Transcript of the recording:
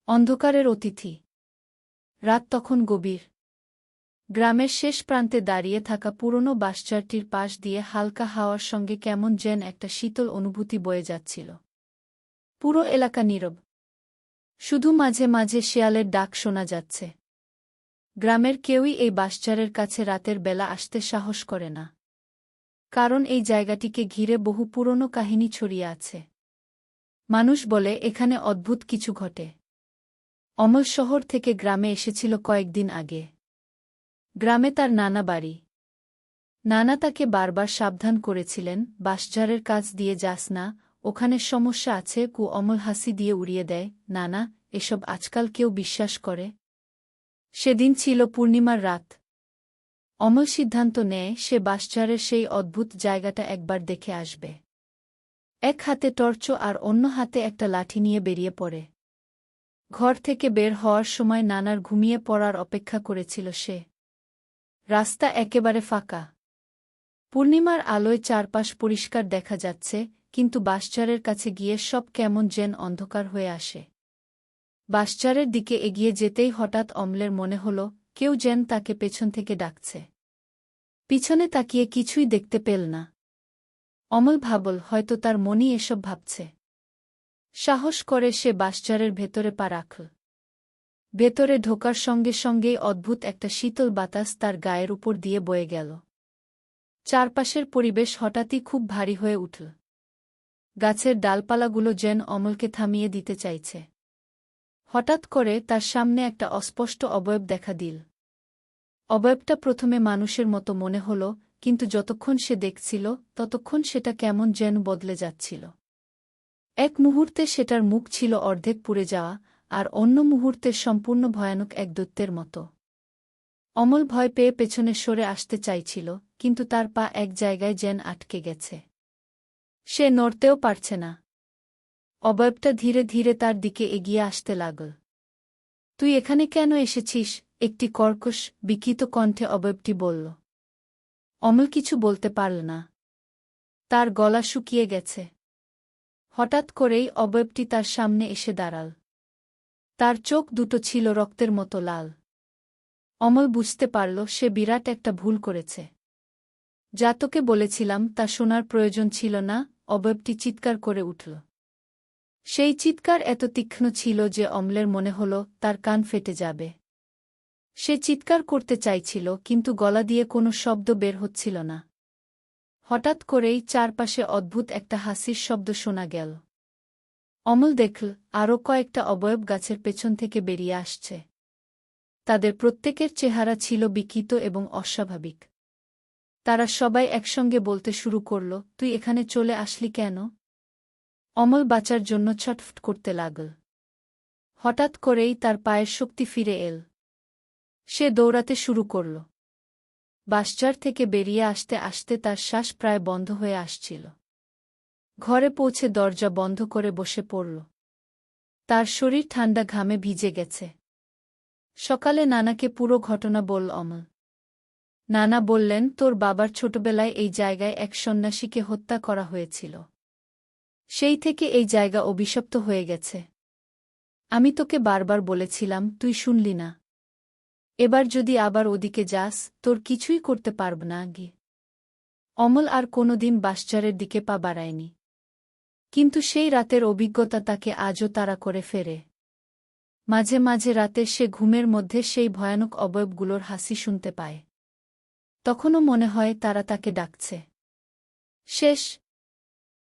অন্ধকারের অতিথি। রাত তখন গভীর। গ্রামের শেষ প্রান্তে দাঁড়িয়ে থাকা পুরনো বাঁশঝাড়টির পাশ দিয়ে হালকা হাওয়ার সঙ্গে কেমন যেন একটা শীতল অনুভূতি বয়ে যাচ্ছিল। পুরো এলাকা নীরব। শুধু মাঝে মাঝে শেয়ালের ডাক শোনা যাচ্ছে। গ্রামের কেউই এই বাঁশঝাড়ের কাছে রাতের বেলা আসতে সাহস করে না। কারণ এই জায়গাটিকে ঘিরে বহু পুরনো কাহিনী ছড়িয়ে আছে। মানুষ বলে এখানে অদ্ভুত কিছু ঘটে। অমল শহর থেকে গ্রামে এসেছিল কয়েকদিন আগে। গ্রামে তার নানা বাড়ি। নানা তাকে বারবার সাবধান করেছিলেন, বাঁশঝাড়ের কাছ দিয়ে যাস না, ওখানে সমস্যা আছে। অমল হাসি দিয়ে উড়িয়ে দেয়, নানা, এসব আজকাল কেউ বিশ্বাস করে? সেদিন ছিল পূর্ণিমার রাত। অমল সিদ্ধান্ত নেয় সে বাঁশঝাড়ের সেই অদ্ভুত জায়গাটা একবার দেখে আসবে। এক হাতে টর্চ আর অন্য হাতে একটা লাঠি নিয়ে বেরিয়ে পড়ে। ঘর থেকে বের হওয়ার সময় নানার ঘুমিয়ে পড়ার অপেক্ষা করেছিল সে। রাস্তা একেবারে ফাঁকা। পূর্ণিমার আলোয় চারপাশ পরিষ্কার দেখা যাচ্ছে, কিন্তু বাঁশঝাড়ের কাছে গিয়ে সব কেমন যেন অন্ধকার হয়ে আসে। বাঁশঝাড়ের দিকে এগিয়ে যেতেই হঠাৎ অমলের মনে হল কেউ যেন তাকে পেছন থেকে ডাকছে। পিছনে তাকিয়ে কিছুই দেখতে পেল না। অমল ভাবল হয়তো তার মনই এসব ভাবছে। সাহস করে সে বাঁশঝাড়ের ভেতরে পা রাখল। ভেতরে ঢোকার সঙ্গে সঙ্গেই অদ্ভুত একটা শীতল বাতাস তার গায়ের উপর দিয়ে বয়ে গেল। চারপাশের পরিবেশ হঠাৎই খুব ভারী হয়ে উঠল। গাছের ডালপালাগুলো যেন অমলকে থামিয়ে দিতে চাইছে। হঠাৎ করে তার সামনে একটা অস্পষ্ট অবয়ব দেখা দিল। অবয়বটা প্রথমে মানুষের মতো মনে হল, কিন্তু যতক্ষণ সে দেখছিল ততক্ষণ সেটা কেমন যেন বদলে যাচ্ছিল। এক মুহূর্তে সেটার মুখ ছিল অর্ধেক পুড়ে যাওয়া, আর অন্য মুহূর্তে সম্পূর্ণ ভয়ানক এক দৈত্যের মতো। অমল ভয় পেয়ে পেছনে সরে আসতে চাইছিল, কিন্তু তার পা এক জায়গায় যেন আটকে গেছে। সে নড়তেও পারছে না। অবয়বটা ধীরে ধীরে তার দিকে এগিয়ে আসতে লাগল। তুই এখানে কেন এসেছিস? একটি কর্কশ, বিকৃত কণ্ঠে অবয়বটি বলল। অমল কিছু বলতে পারল না। তার গলা শুকিয়ে গেছে। হঠাৎ করেই অবয়বটি তার সামনে এসে দাঁড়াল। তার চোখ দুটো ছিল রক্তের মতো লাল। অমল বুঝতে পারল সে বিরাট একটা ভুল করেছে। যা তোকে বলেছিলাম তা শোনার প্রয়োজন ছিল না। অবয়বটি চিৎকার করে উঠল। সেই চিৎকার এত তীক্ষ্ণ ছিল যে অমলের মনে হল তার কান ফেটে যাবে। সে চিৎকার করতে চাইছিল, কিন্তু গলা দিয়ে কোনো শব্দ বের হচ্ছিল না। হঠাৎ করেই চারপাশে অদ্ভুত একটা হাসির শব্দ শোনা গেল। অমল দেখল আরও কয়েকটা অবয়ব গাছের পেছন থেকে বেরিয়ে আসছে। তাদের প্রত্যেকের চেহারা ছিল বিকৃত এবং অস্বাভাবিক। তারা সবাই একসঙ্গে বলতে শুরু করল, তুই এখানে চলে আসলি কেন? অমল বাঁচার জন্য ছটফট করতে লাগল। হঠাৎ করেই তার পায়ের শক্তি ফিরে এল। সে দৌড়াতে শুরু করল। বাঁশঝাড় থেকে বেরিয়ে আসতে আসতে তার শ্বাস প্রায় বন্ধ হয়ে আসছিল। ঘরে পৌঁছে দরজা বন্ধ করে বসে পড়ল। তার শরীর ঠান্ডা ঘামে ভিজে গেছে। সকালে নানাকে পুরো ঘটনা বলল অমল। নানা বললেন, তোর বাবার ছোটবেলায় এই জায়গায় এক সন্ন্যাসীকে হত্যা করা হয়েছিল। সেই থেকে এই জায়গা অভিশপ্ত হয়ে গেছে। আমি তোকে বারবার বলেছিলাম, তুই শুনলি না। এবার যদি আবার ওদিকে যাস, তোর কিছুই করতে পারব না আগে। অমল আর কোনোদিন বাঁশঝাড়ের দিকে পা বাড়ায়নি। কিন্তু সেই রাতের অভিজ্ঞতা তাকে আজও তাড়া করে ফেরে। মাঝে মাঝে রাতে সে ঘুমের মধ্যে সেই ভয়ানক অবয়বগুলোর হাসি শুনতে পায়। তখনও মনে হয় তারা তাকে ডাকছে। শেষ।